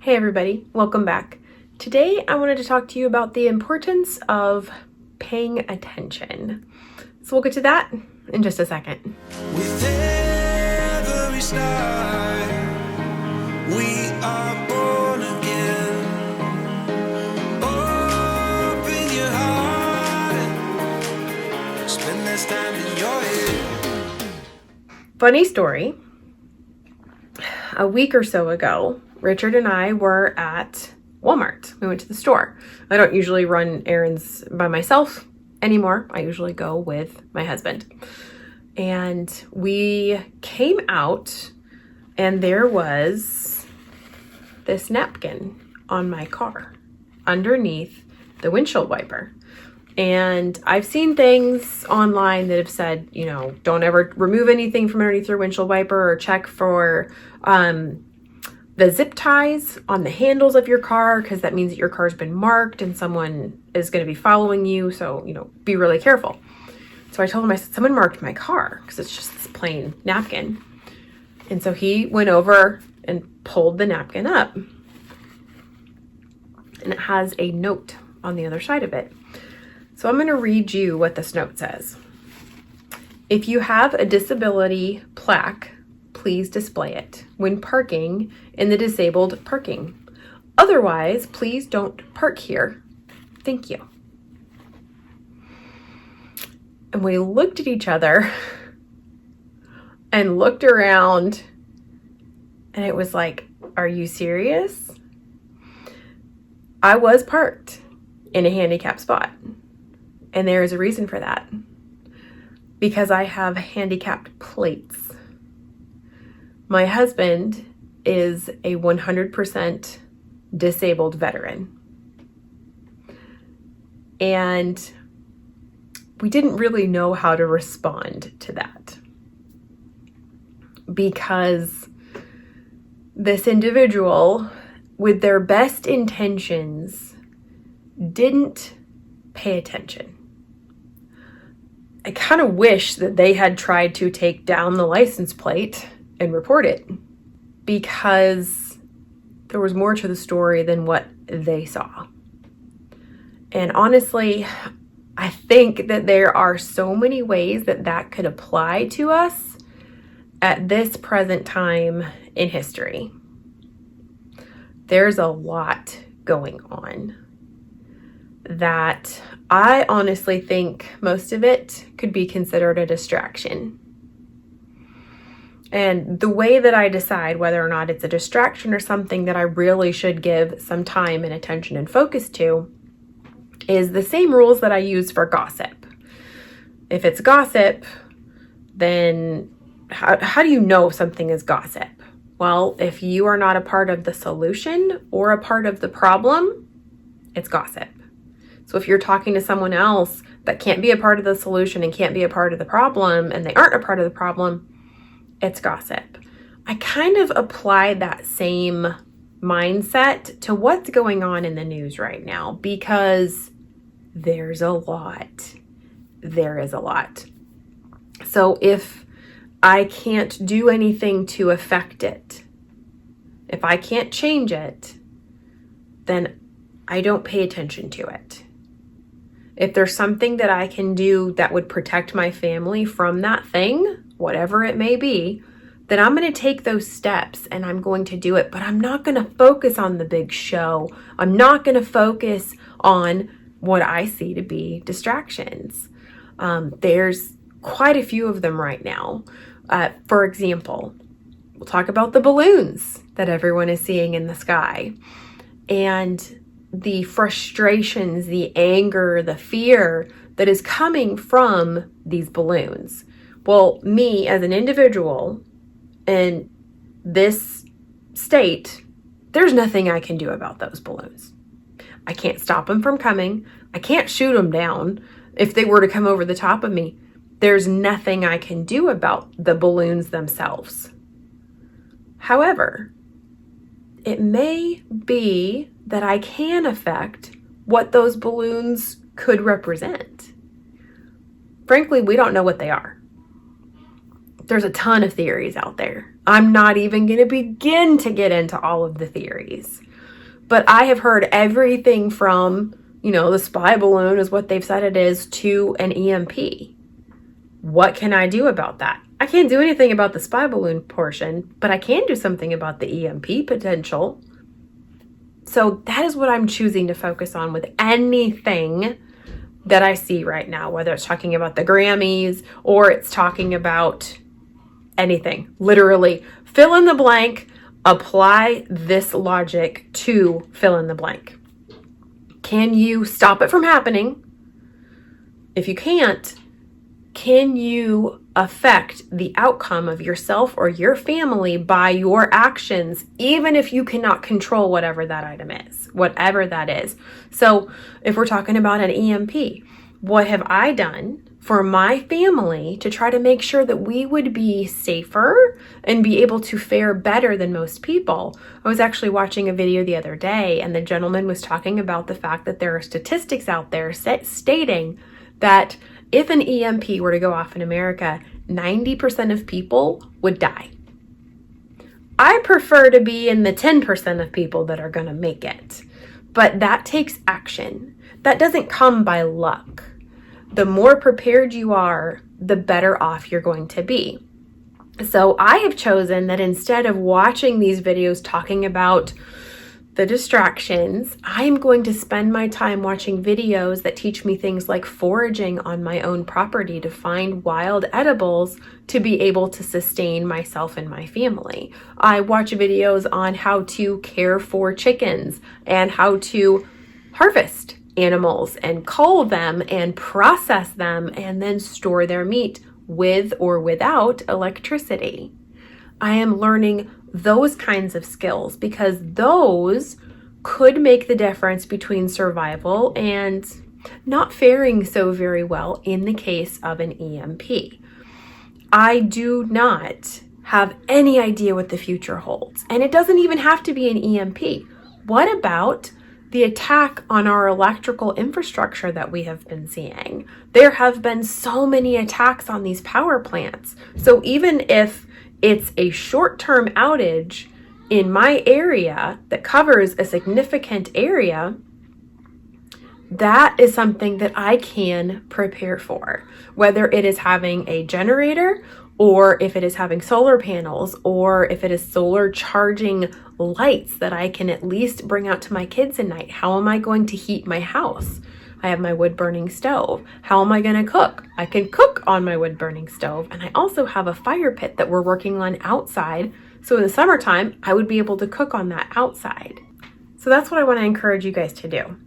Hey everybody, welcome back. Today I wanted to talk to you about the importance of paying attention. So we'll get to that in just a second. With every start, we are born again. Open your heart, spend this time in your head. Funny story. A week or so ago, Richard and I were at Walmart. We went to the store. I don't usually run errands by myself anymore. I usually go with my husband. And we came out and there was this napkin on my car underneath the windshield wiper. And I've seen things online that have said, you know, don't ever remove anything from underneath your windshield wiper or check for the zip ties on the handles of your car, because that means that your car's been marked and someone is going to be following you. So, you know, be really careful. So I told him, I said, someone marked my car because it's just this plain napkin. And so he went over and pulled the napkin up. And it has a note on the other side of it. So I'm going to read you what this note says. If you have a disability plaque, please display it when parking in the disabled parking. Otherwise, please don't park here. Thank you. And we looked at each other and looked around, and it was like, are you serious? I was parked in a handicapped spot, and there is a reason for that. Because I have handicapped plates. My husband is a 100% disabled veteran. And we didn't really know how to respond to that. Because this individual, with their best intentions, didn't pay attention. I kind of wish that they had tried to take down the license plate and report it, because there was more to the story than what they saw. And honestly, I think that there are so many ways that that could apply to us at this present time in history. There's a lot going on that I honestly think most of it could be considered a distraction. And the way that I decide whether or not it's a distraction or something that I really should give some time and attention and focus to is the same rules that I use for gossip. If it's gossip, then how do you know something is gossip? Well, if you are not a part of the solution or a part of the problem, it's gossip. So if you're talking to someone else that can't be a part of the solution and can't be a part of the problem, and they aren't a part of the problem, it's gossip. I kind of apply that same mindset to what's going on in the news right now, because there's a lot. There is a lot. So if I can't do anything to affect it, if I can't change it, then I don't pay attention to it. If there's something that I can do that would protect my family from that thing, whatever it may be, then I'm going to take those steps and I'm going to do it. But I'm not going to focus on the big show. I'm not going to focus on what I see to be distractions. There's quite a few of them right now. For example, we'll talk about the balloons that everyone is seeing in the sky. And the frustrations, the anger, the fear that is coming from these balloons. Well, me as an individual in this state, there's nothing I can do about those balloons. I can't stop them from coming. I can't shoot them down. If they were to come over the top of me, there's nothing I can do about the balloons themselves. However, it may be that I can affect what those balloons could represent. Frankly, we don't know what they are. There's a ton of theories out there I'm not even going to begin to get into all of the theories. But I have heard everything from, the spy balloon is what they've said it is, to an EMP. What can I do about that? I can't do anything about the spy balloon portion, but I can do something about the EMP potential. So that is what I'm choosing to focus on with anything that I see right now, whether it's talking about the Grammys or it's talking about anything. Literally, fill in the blank, apply this logic to fill in the blank. Can you stop it from happening? If you can't, can you affect the outcome of yourself or your family by your actions, even if you cannot control whatever that item is, whatever that is? So if we're talking about an EMP, what have I done for my family to try to make sure that we would be safer and be able to fare better than most people? I was actually watching a video the other day, and the gentleman was talking about the fact that there are statistics out there stating that if an EMP were to go off in America, 90% of people would die. I prefer to be in the 10% of people that are going to make it, but that takes action. That doesn't come by luck. The more prepared you are, the better off you're going to be. So I have chosen that instead of watching these videos talking about the distractions, I'm going to spend my time watching videos that teach me things like foraging on my own property to find wild edibles to be able to sustain myself and my family. I watch videos on how to care for chickens and how to harvest animals and cull them and process them and then store their meat with or without electricity. I am learning those kinds of skills because those could make the difference between survival and not faring so very well in the case of an EMP. I do not have any idea what the future holds, and it doesn't even have to be an EMP. What about the attack on our electrical infrastructure that we have been seeing? There have been so many attacks on these power plants. So even if it's a short-term outage in my area that covers a significant area, that is something that I can prepare for, whether it is having a generator or if it is having solar panels or if it is solar charging lights that I can at least bring out to my kids at night. How am I going to heat my house? I have my wood burning stove. How am I going to cook? I can cook on my wood burning stove. And I also have a fire pit that we're working on outside. So in the summertime, I would be able to cook on that outside. So that's what I want to encourage you guys to do.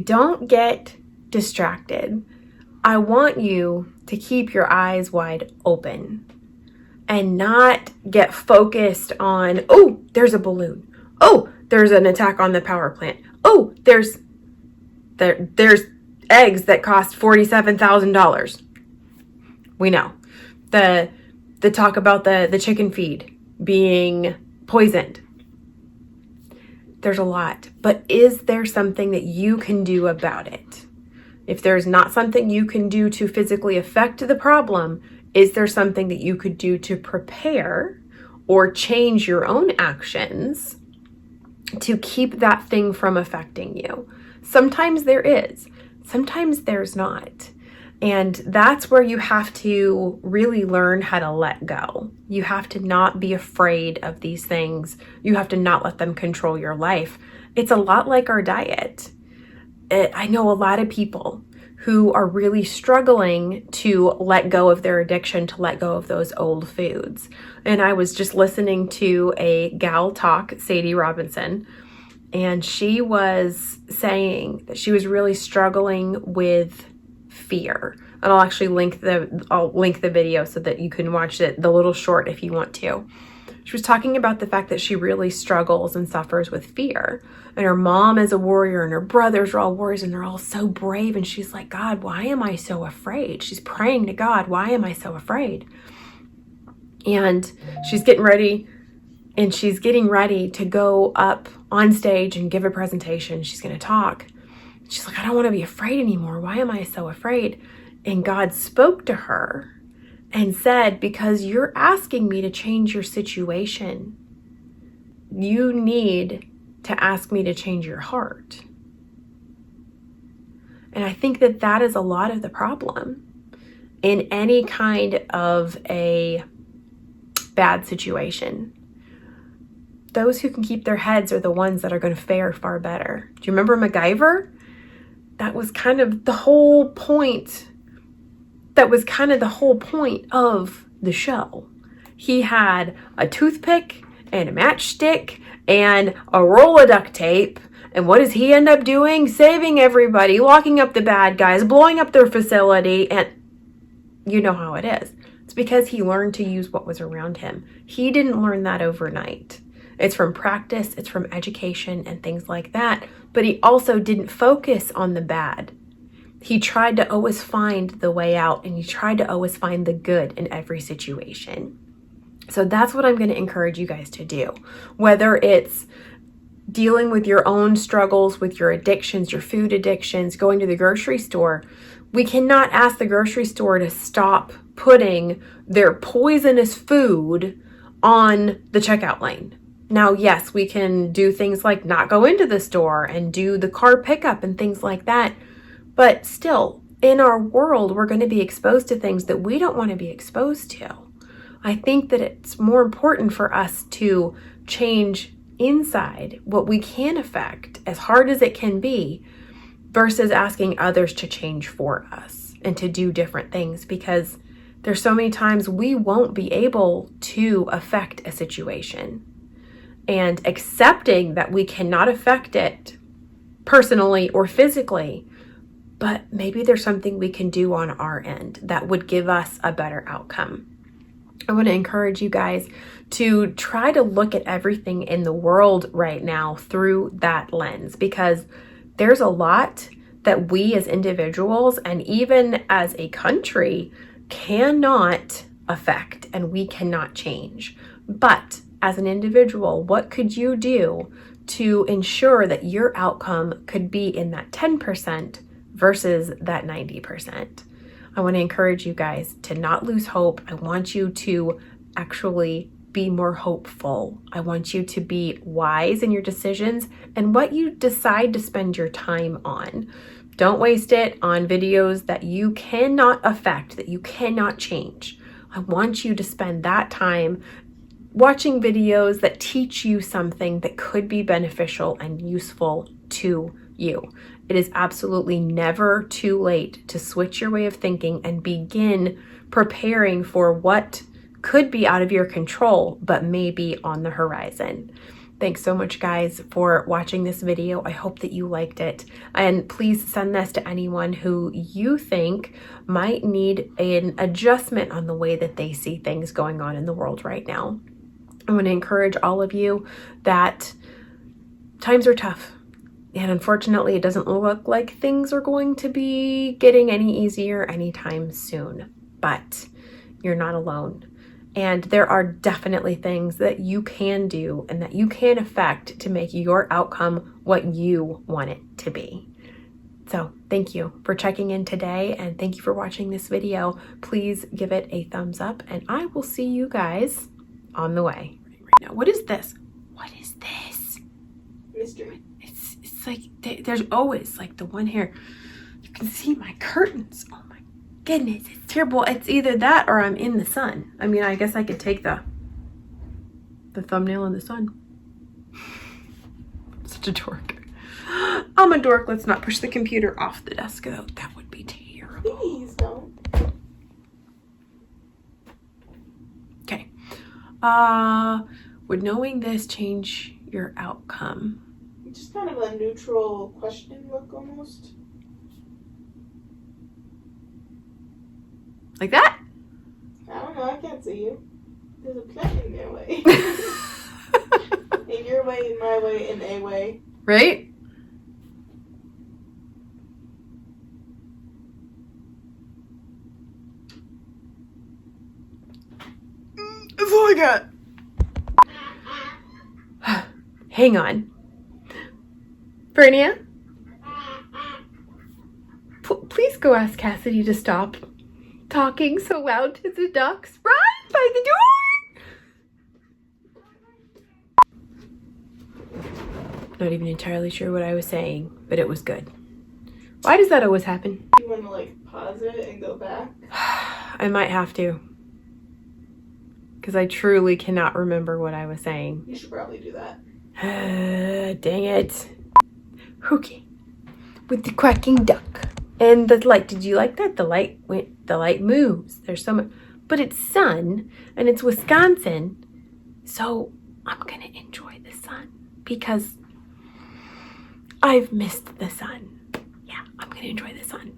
Don't get distracted. I want you to keep your eyes wide open and not get focused on, oh, there's a balloon. Oh, there's an attack on the power plant. Oh, there's eggs that cost $47,000. We know. The talk about the chicken feed being poisoned. There's a lot. But is there something that you can do about it? If there's not something you can do to physically affect the problem, is there something that you could do to prepare or change your own actions to keep that thing from affecting you? Sometimes there is, sometimes there's not. And that's where you have to really learn how to let go. You have to not be afraid of these things. You have to not let them control your life. It's a lot like our diet. I know a lot of people who are really struggling to let go of their addiction, to let go of those old foods. And I was just listening to a gal talk, Sadie Robinson, and she was saying that she was really struggling with fear. And I'll actually link the video so that you can watch it, the little short, if you want to. She was talking about the fact that she really struggles and suffers with fear. And her mom is a warrior and her brothers are all warriors and they're all so brave. And she's like, God, why am I so afraid? She's praying to God, why am I so afraid? And she's getting ready to go up on stage and give a presentation. She's going to talk. She's like, I don't want to be afraid anymore. Why am I so afraid? And God spoke to her and said, because you're asking me to change your situation, you need to ask me to change your heart. And I think that that is a lot of the problem in any kind of a bad situation. Those who can keep their heads are the ones that are going to fare far better. Do you remember MacGyver? That was kind of the whole point. That was kind of the whole point of the show. He had a toothpick and a matchstick and a roll of duct tape. And what does he end up doing? Saving everybody, locking up the bad guys, blowing up their facility. And you know how it is. It's because he learned to use what was around him. He didn't learn that overnight. It's from practice, it's from education and things like that. But he also didn't focus on the bad. He tried to always find the way out, and he tried to always find the good in every situation. So that's what I'm going to encourage you guys to do. Whether it's dealing with your own struggles with your addictions, your food addictions, going to the grocery store, we cannot ask the grocery store to stop putting their poisonous food on the checkout lane. Now, yes, we can do things like not go into the store and do the car pickup and things like that. But still, in our world, we're going to be exposed to things that we don't want to be exposed to. I think that it's more important for us to change inside what we can affect, as hard as it can be, versus asking others to change for us and to do different things, because there's so many times we won't be able to affect a situation. And accepting that we cannot affect it personally or physically, but maybe there's something we can do on our end that would give us a better outcome. I want to encourage you guys to try to look at everything in the world right now through that lens, because there's a lot that we as individuals and even as a country cannot affect and we cannot change. But as an individual, what could you do to ensure that your outcome could be in that 10% versus that 90%? I want to encourage you guys to not lose hope. I want you to actually be more hopeful. I want you to be wise in your decisions and what you decide to spend your time on. Don't waste it on videos that you cannot affect, that you cannot change. I want you to spend that time watching videos that teach you something that could be beneficial and useful to you. It is absolutely never too late to switch your way of thinking and begin preparing for what could be out of your control, but may be on the horizon. Thanks so much, guys, for watching this video. I hope that you liked it. And please send this to anyone who you think might need an adjustment on the way that they see things going on in the world right now. I want to encourage all of you that times are tough. And unfortunately, it doesn't look like things are going to be getting any easier anytime soon. But you're not alone. And there are definitely things that you can do and that you can affect to make your outcome what you want it to be. So thank you for checking in today, and thank you for watching this video. Please give it a thumbs up, and I will see you guys on the way. Right now, what is this? What is this? Mystery. It's like there's always like the one here. You can see my curtains. Oh my goodness, it's terrible. It's either that or I'm in the sun. I mean, I guess I could take the thumbnail in the sun. Such a dork. I'm a dork. Let's not push the computer off the desk though. That would be terrible. Please don't. Okay. Would knowing this change your outcome? Just kind of a neutral question look almost. Like that? I don't know, I can't see you. There's a plant in your way. In your way, in my way, in a way. Right? That's all I got. Hang on. Bernia? Please go ask Cassidy to stop. talking so loud to the ducks right by the door. Not even entirely sure what I was saying, but it was good. Why does that always happen? You want to like pause it and go back? I might have to. Because I truly cannot remember what I was saying. You should probably do that. Dang it. Okay. With the quacking duck. And the light, did you like that? The light moves. There's so much, but it's sun and it's Wisconsin. So I'm going to enjoy the sun because I've missed the sun. Yeah, I'm going to enjoy the sun.